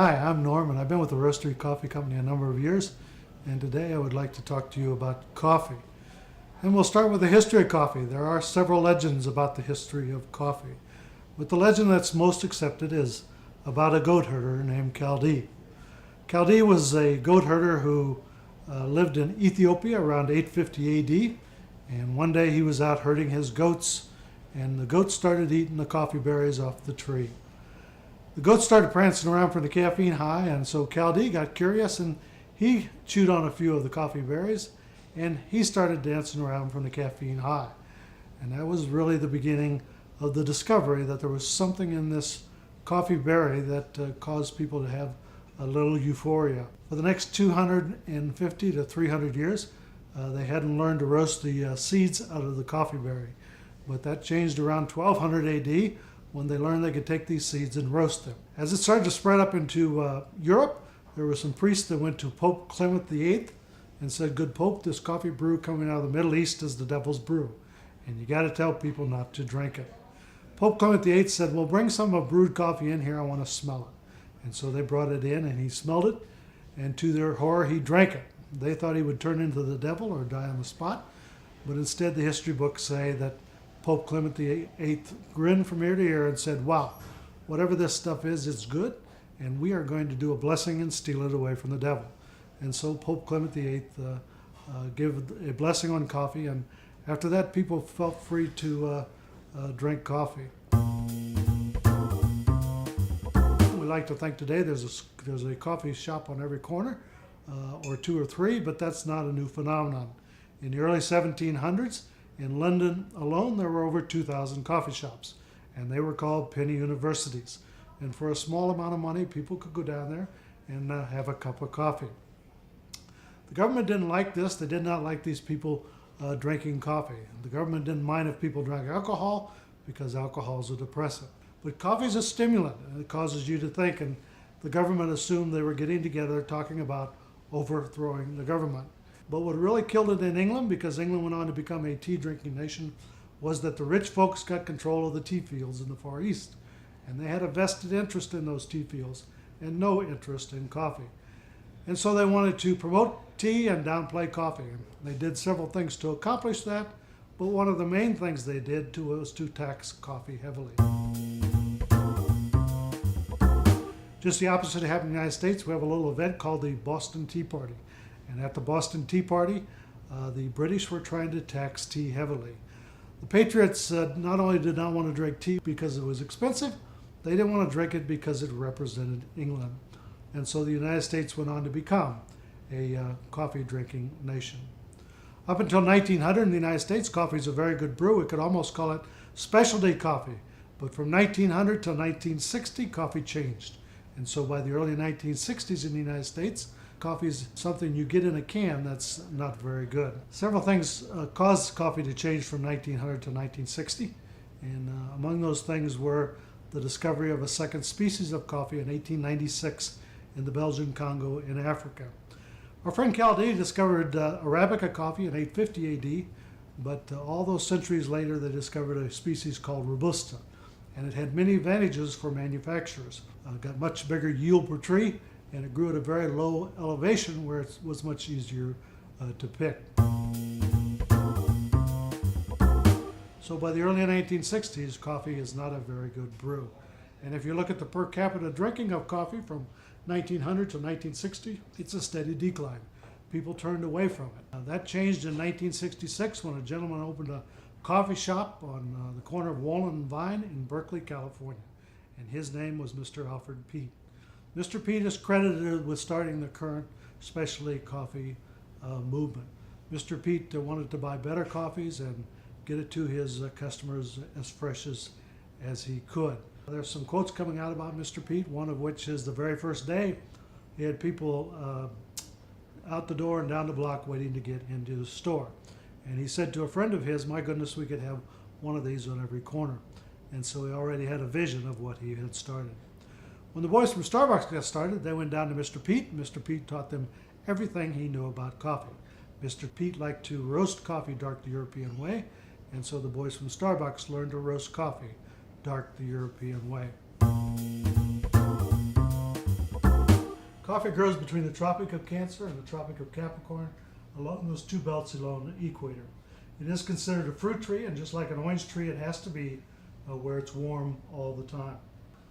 Hi, I'm Norm, and I've been with the Roastery Coffee Company a number of years, and today I would like to talk to you about coffee. And we'll start with the history of coffee. There are several legends about the history of coffee, but the legend that's most accepted is about a goat herder named Chaldee. Chaldee was a goat herder who lived in Ethiopia around 850 AD, and one day he was out herding his goats, and the goats started eating the coffee berries off the tree. The goats started prancing around from the caffeine high, and so Chaldee got curious and he chewed on a few of the coffee berries and he started dancing around from the caffeine high. And that was really the beginning of the discovery that there was something in this coffee berry that caused people to have a little euphoria. For the next 250 to 300 years, they hadn't learned to roast the seeds out of the coffee berry. But that changed around 1200 AD when they learned they could take these seeds and roast them. As it started to spread up into Europe, there were some priests that went to Pope Clement VIII and said, "Good Pope, this coffee brew coming out of the Middle East is the devil's brew, and you got to tell people not to drink it." Pope Clement VIII said, "Well, bring some of brewed coffee in here, I want to smell it." And so they brought it in and he smelled it, and to their horror, he drank it. They thought he would turn into the devil or die on the spot, but instead the history books say that Pope Clement VIII grinned from ear to ear and said, "Wow, whatever this stuff is, it's good, and we are going to do a blessing and steal it away from the devil." And so Pope Clement VIII gave a blessing on coffee, and after that people felt free to drink coffee. We like to think today there's a coffee shop on every corner, or two or three, but that's not a new phenomenon. In the early 1700s, in London alone, there were over 2,000 coffee shops, and they were called penny universities. And for a small amount of money, people could go down there and have a cup of coffee. The government didn't like this. They did not like these people drinking coffee. The government didn't mind if people drank alcohol because alcohol is a depressant. But coffee is a stimulant, and it causes you to think, and the government assumed they were getting together talking about overthrowing the government. But what really killed it in England, because England went on to become a tea drinking nation, was that the rich folks got control of the tea fields in the Far East. And they had a vested interest in those tea fields and no interest in coffee. And so they wanted to promote tea and downplay coffee. And they did several things to accomplish that, but one of the main things they did was to tax coffee heavily. Just the opposite happened in the United States. We have a little event called the Boston Tea Party. And at the Boston Tea Party, the British were trying to tax tea heavily. The Patriots not only did not want to drink tea because it was expensive, they didn't want to drink it because it represented England. And so the United States went on to become a coffee drinking nation. Up until 1900 in the United States, coffee is a very good brew. We could almost call it specialty coffee. But from 1900 till 1960, coffee changed. And so by the early 1960s in the United States, coffee is something you get in a can that's not very good. Several things caused coffee to change from 1900 to 1960. And among those things were the discovery of a second species of coffee in 1896 in the Belgian Congo in Africa. Our friend Chaldee discovered Arabica coffee in 850 AD, but all those centuries later they discovered a species called Robusta. And it had many advantages for manufacturers. Got much bigger yield per tree, and it grew at a very low elevation where it was much easier to pick. So by the early 1960s, coffee is not a very good brew. And if you look at the per capita drinking of coffee from 1900 to 1960, it's a steady decline. People turned away from it. That changed in 1966 when a gentleman opened a coffee shop on the corner of Walnut and Vine in Berkeley, California. And his name was Mr. Alfred Peet. Mr. Peet is credited with starting the current specialty coffee movement. Mr. Peet wanted to buy better coffees and get it to his customers as fresh as he could. There's some quotes coming out about Mr. Peet, one of which is the very first day he had people out the door and down the block waiting to get into the store. And he said to a friend of his, "My goodness, we could have one of these on every corner." And so he already had a vision of what he had started. When the boys from Starbucks got started, they went down to Mr. Peet. Mr. Peet taught them everything he knew about coffee. Mr. Peet liked to roast coffee dark the European way, and so the boys from Starbucks learned to roast coffee dark the European way. Coffee grows between the Tropic of Cancer and the Tropic of Capricorn along those two belts along the equator. It is considered a fruit tree, and just like an orange tree, it has to be where it's warm all the time.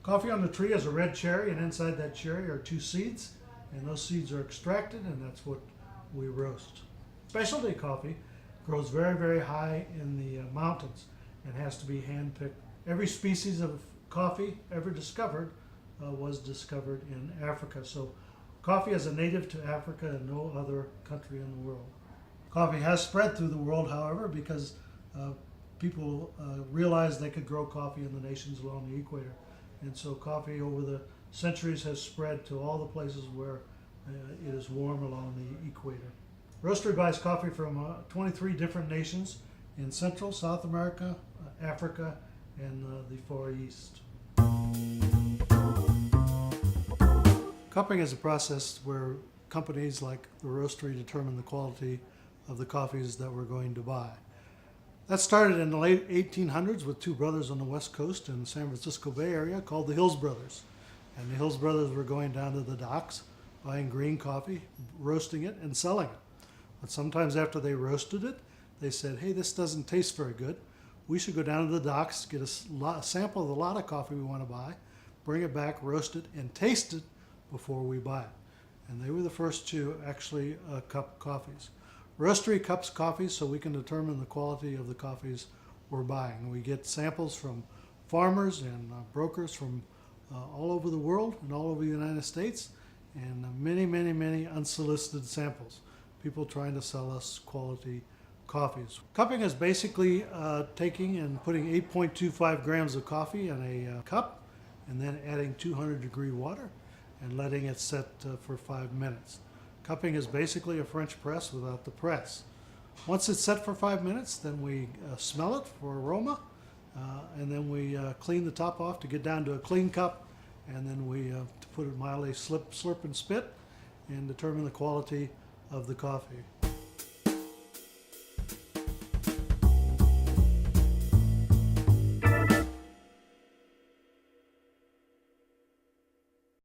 Coffee on the tree is a red cherry, and inside that cherry are two seeds, and those seeds are extracted, and that's what we roast. Specialty coffee grows very, very high in the mountains and has to be hand-picked. Every species of coffee ever discovered was discovered in Africa. So coffee is a native to Africa and no other country in the world. Coffee has spread through the world, however, because people realized they could grow coffee in the nations along the equator. And so coffee over the centuries has spread to all the places where it is warm along the equator. Roastery buys coffee from 23 different nations in Central, South America, Africa, and the Far East. Cupping is a process where companies like the roastery determine the quality of the coffees that we're going to buy. That started in the late 1800s with two brothers on the West Coast in the San Francisco Bay Area called the Hills Brothers. And the Hills Brothers were going down to the docks, buying green coffee, roasting it, and selling it. But sometimes after they roasted it, they said, hey, this doesn't taste very good. We should go down to the docks, get a sample of the lot of coffee we want to buy, bring it back, roast it, and taste it before we buy it. And they were the first to actually cup coffees. Roastery cups coffees so we can determine the quality of the coffees we're buying. We get samples from farmers and brokers from all over the world and all over the United States, and many, many, many unsolicited samples. People trying to sell us quality coffees. Cupping is basically taking and putting 8.25 grams of coffee in a cup and then adding 200-degree water and letting it set for 5 minutes. Cupping is basically a French press without the press. Once it's set for 5 minutes, then we smell it for aroma, and then we clean the top off to get down to a clean cup, and then we to put it mildly slurp and spit and determine the quality of the coffee.